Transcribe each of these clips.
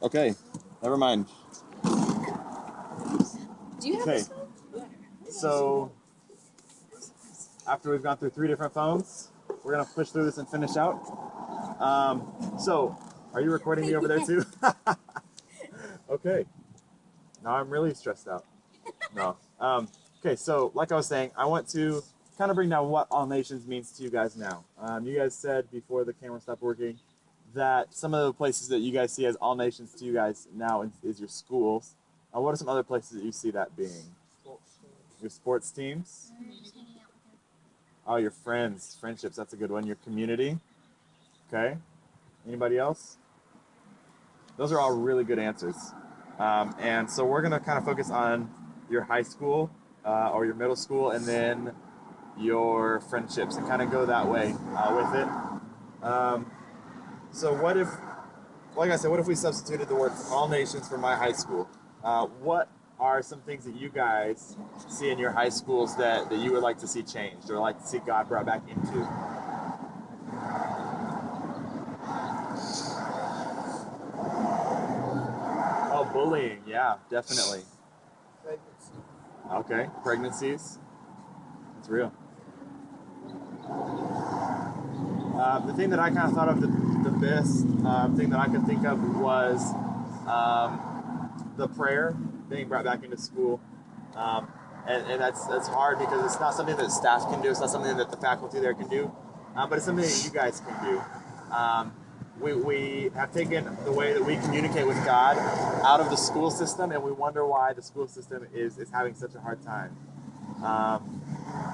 Okay, never mind. Do you have Okay, this phone? so after we've gone through 3 different phones, we're gonna push through this and finish out. So, are you recording me over there too? Okay. Now I'm really stressed out. No. Okay, so like I was saying, I want to kind of bring down what All Nations means to you guys now. You guys said before the camera stopped working that some of the places that you guys see as All Nations to you guys now is your schools. What are some other places that you see that being? Your sports teams? Oh, your friends, friendships, that's a good one. Your community. Okay. Anybody else? Those are all really good answers. And so we're going to kind of focus on your high school or your middle school and then your friendships and kind of go that way with it. So what if, like I said, what if we substituted the word all nations for my high school? What are some things that you guys see in your high schools that you would like to see changed or like to see God brought back into? Oh, bullying. Yeah, definitely. Okay, pregnancies. It's real. The thing that I kind of thought of the best thing that I could think of was the prayer being brought back into school. Um, and that's hard because it's not something that staff can do. It's not something that the faculty there can do. But it's something that you guys can do. We have taken the way that we communicate with God out of the school system, and we wonder why the school system is having such a hard time.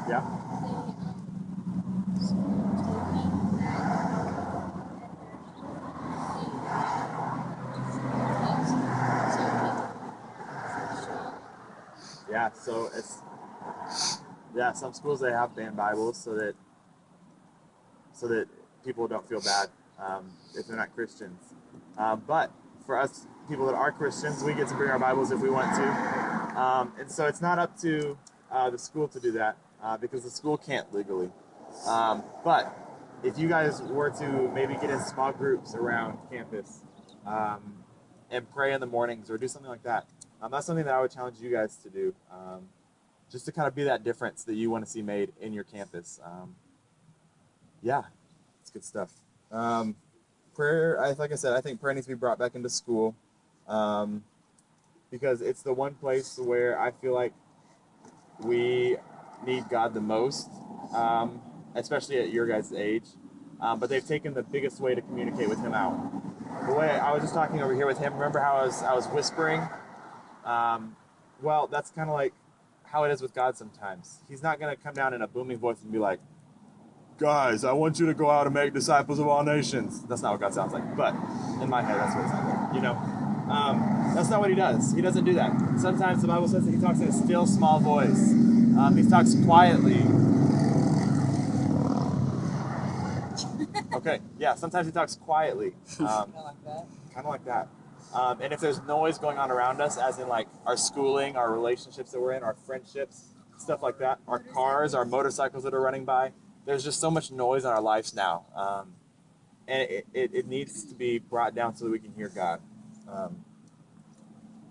Yeah. Yeah, so it's some schools they have banned Bibles so that people don't feel bad if they're not Christians. But for us people that are Christians, we get to bring our Bibles if we want to, and so it's not up to the school to do that because the school can't legally. But if you guys were to maybe get in small groups around campus and pray in the mornings or do something like that. That's something that I would challenge you guys to do, just to kind of be that difference that you want to see made in your campus. Yeah, it's good stuff. Prayer, like I said, I think prayer needs to be brought back into school because it's the one place where I feel like we need God the most, especially at your guys' age. But they've taken the biggest way to communicate with Him out. The way I was just talking over here with him, remember how I was whispering? Well, that's kind of like how it is with God sometimes. He's not going to come down in a booming voice and be like, guys, I want you to go out and make disciples of all nations. That's not what God sounds like, but in my head, that's what it sounds like, you know? That's not what He does. He doesn't do that. Sometimes the Bible says that He talks in a still, small voice. He talks quietly. Okay, yeah, sometimes He talks quietly. Kind of like that. Kind of like that. And if there's noise going on around us, as in like our schooling, our relationships that we're in, our friendships, stuff like that, our cars, our motorcycles that are running by, there's just so much noise in our lives now. And it needs to be brought down so that we can hear God.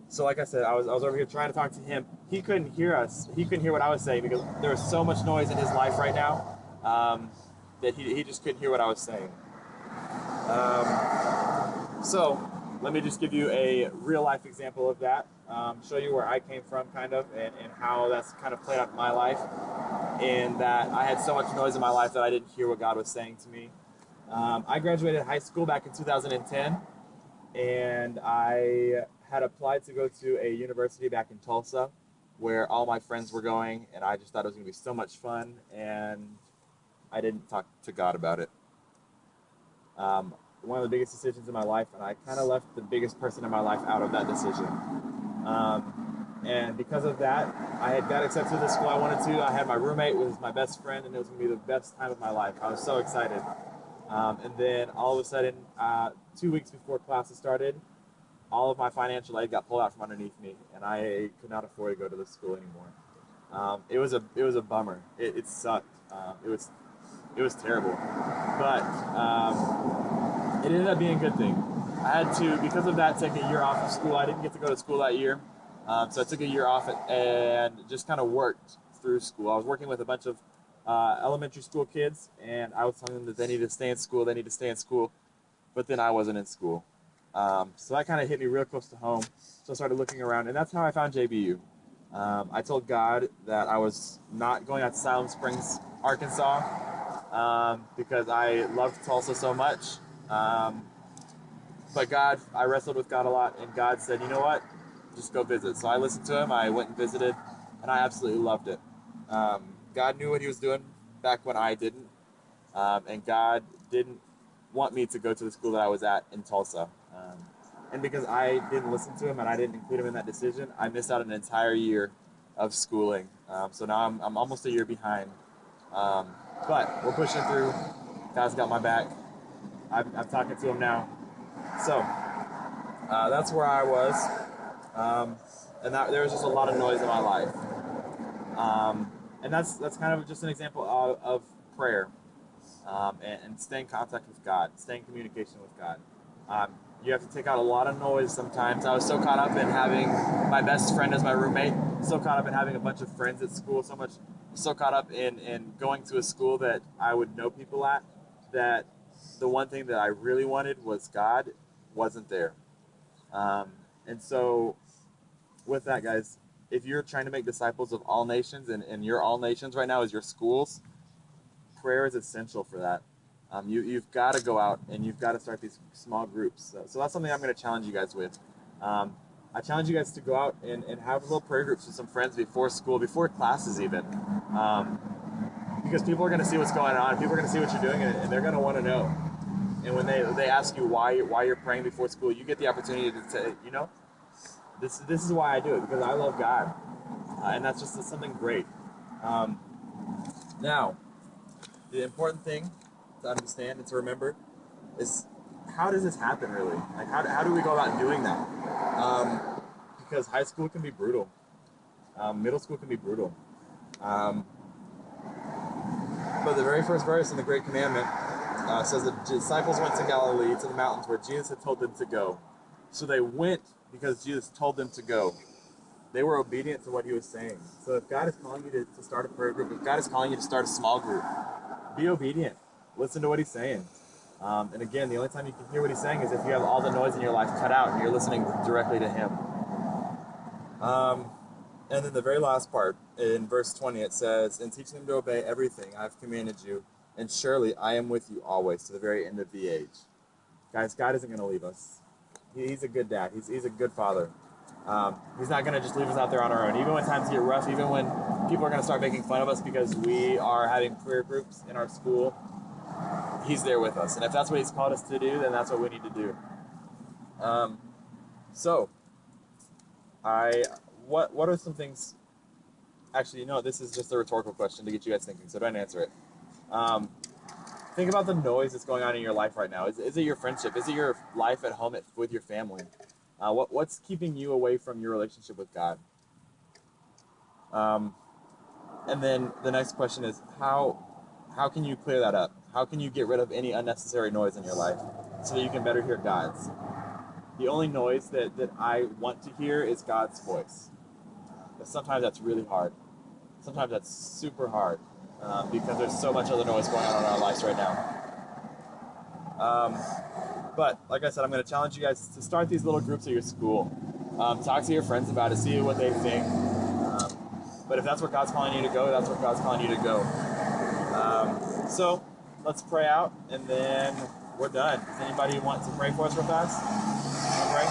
So like I said, I was over here trying to talk to him. He couldn't hear us. He couldn't hear what I was saying because there was so much noise in his life right now that he just couldn't hear what I was saying. So let me just give you a real life example of that. Show you where I came from kind of and how that's kind of played out in my life. And that I had so much noise in my life that I didn't hear what God was saying to me. I graduated high school back in 2010, and I had applied to go to a university back in Tulsa where all my friends were going, and I just thought it was going to be so much fun, and I didn't talk to God about it. One of the biggest decisions in my life, and I kind of left the biggest person in my life out of that decision. And because of that, I had got accepted to the school I wanted to. I had my roommate was my best friend, and it was going to be the best time of my life. I was so excited. And then all of a sudden, 2 weeks before classes started, all of my financial aid got pulled out from underneath me, and I could not afford to go to the school anymore. It was a bummer. It sucked. It was terrible, but it ended up being a good thing. I had to, because of that, take a year off of school. I didn't get to go to school that year. So I took a year off and just kind of worked through school. I was working with a bunch of elementary school kids, and I was telling them that they need to stay in school, they need to stay in school, but then I wasn't in school. So that kind of hit me real close to home. So I started looking around, and that's how I found JBU. I told God that I was not going out to Salem Springs, Arkansas, because I loved Tulsa so much. But God, I wrestled with God a lot, and God said, you know what? Just go visit. So I listened to him, I went and visited, and I absolutely loved it. God knew what he was doing back when I didn't, and God didn't want me to go to the school that I was at in Tulsa. And because I didn't listen to him and I didn't include him in that decision, I missed out an entire year of schooling. So now I'm almost a year behind. But we're pushing through. God's got my back. I'm talking to him now. So that's where I was. And there was just a lot of noise in my life. And that's kind of just an example of prayer, and staying in contact with God, staying in communication with God. You have to take out a lot of noise sometimes. I was so caught up in having my best friend as my roommate, so caught up in having a bunch of friends at school, so caught up in going to a school that I would know people at, that the one thing that I really wanted was God wasn't there. And so with that, guys, if you're trying to make disciples of all nations, and your all nations right now is your schools, prayer is essential for that. You've got to go out and you've got to start these small groups. So that's something I'm going to challenge you guys with. I challenge you guys to go out and have little prayer groups with some friends before school, before classes even. Because people are going to see what's going on. People are going to see what you're doing, and they're going to want to know. And when they ask you why you're praying before school, you get the opportunity to say, this is why I do it, because I love God. And that's just something great. Now, the important thing to understand and to remember is, how does this happen really? Like, how do we go about doing that? Because high school can be brutal. Middle school can be brutal. But the very first verse in the Great Commandment says that disciples went to Galilee, to the mountains where Jesus had told them to go. So they went because Jesus told them to go. They were obedient to what he was saying. So if God is calling you to start a prayer group, if God is calling you to start a small group, be obedient. Listen to what he's saying. And again, the only time you can hear what he's saying is if you have all the noise in your life cut out and you're listening directly to him. And then the very last part, in verse 20, it says, and teach them to obey everything I've commanded you, and surely I am with you always to the very end of the age. Guys, God isn't going to leave us. He's a good dad. He's a good father. He's not going to just leave us out there on our own. Even when times get rough, even when people are going to start making fun of us because we are having prayer groups in our school, he's there with us. And if that's what he's called us to do, then that's what we need to do. What are some things... Actually, this is just a rhetorical question to get you guys thinking, so don't answer it. Think about the noise that's going on in your life right now. Is it your friendship? Is it your life at home with your family? What's keeping you away from your relationship with God? And then the next question is, how can you clear that up? How can you get rid of any unnecessary noise in your life so that you can better hear God's? The only noise that I want to hear is God's voice. But sometimes that's really hard. Sometimes that's super hard because there's so much other noise going on in our lives right now. But like I said, I'm going to challenge you guys to start these little groups at your school. Talk to your friends about it, see what they think. But if that's where God's calling you to go, that's where God's calling you to go. So let's pray out, and then we're done. Does anybody want to pray for us real fast? Pray?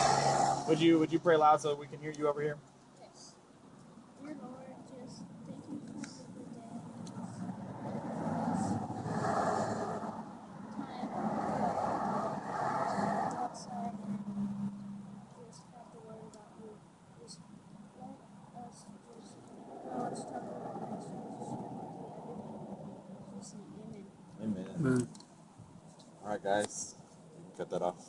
Would you pray loud so we can hear you over here? Yes. Dear Lord, just thank you for the day. Time outside and just have the word about you. Just let us just know it's talk about next week. Just amen. Amen. All right, guys. Cut that off.